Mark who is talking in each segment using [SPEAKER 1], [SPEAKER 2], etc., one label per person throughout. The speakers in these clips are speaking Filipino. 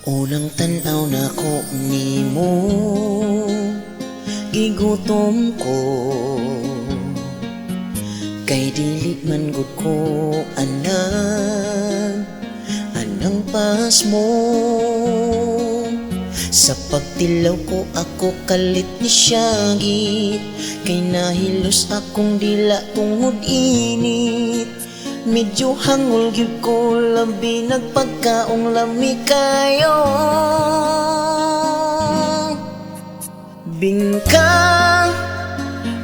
[SPEAKER 1] Unang tanaw na ko nimo, gigutom ko. Kay dili man gud ko anang pas mo. Sa pagtilaw ko ako kalit ni siyagit, kay nahilos akong dila tungod init. Medyo hangol gyud ko, labi nagpagkaong lami kayo. Bingka,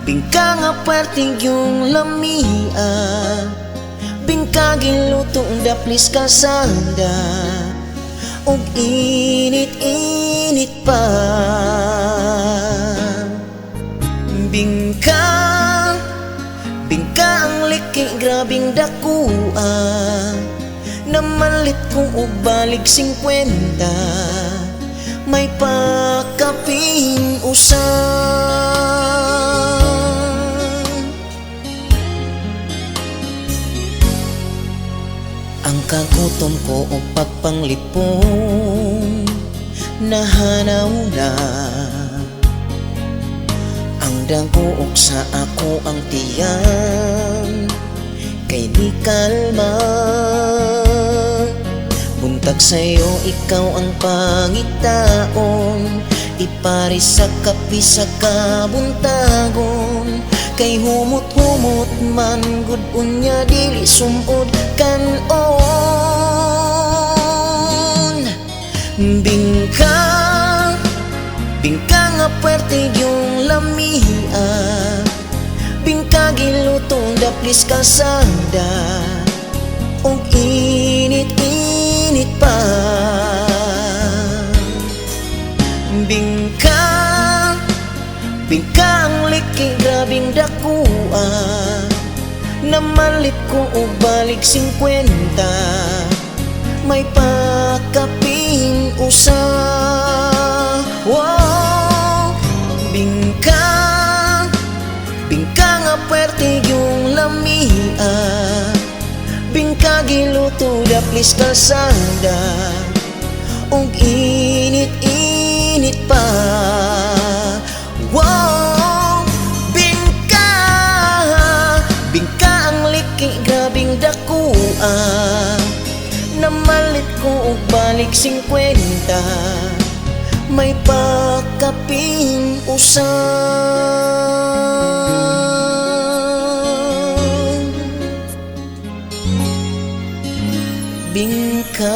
[SPEAKER 1] bingka nga perting yung lamia. Bingka gilutong daplis kasanda, og init-init pa. Bingka, bingka ang liki, grabing dakua. Namalit kong ubalik 50, may pakaping usa. Ang kagutom ko o pagpanglipong nahanaw na. Ang daguok sa ako ang tiyang, kay di kalma. Buntag sa'yo ikaw ang pangitaon, iparis sa kapi sa kabuntagon. Kay humot-humot man gud unya dili sumod kanon. Bingka, bingka nga puwerte yung lamia. Bingka gilutong daplis kasada, og init-init pa. Bingka, bingka ang liki, grabing dakua. Namalit ko og balik 50, may pakaping usa. Wow! Bingka, bingka nga puwerte yung lamia. Bingka giluto daplis kalsada, og init-init pa. Wow! Bingka, bingka ang liki, grabing dakua. Namalit ko og balik 50, may pakaping usa. Bingka.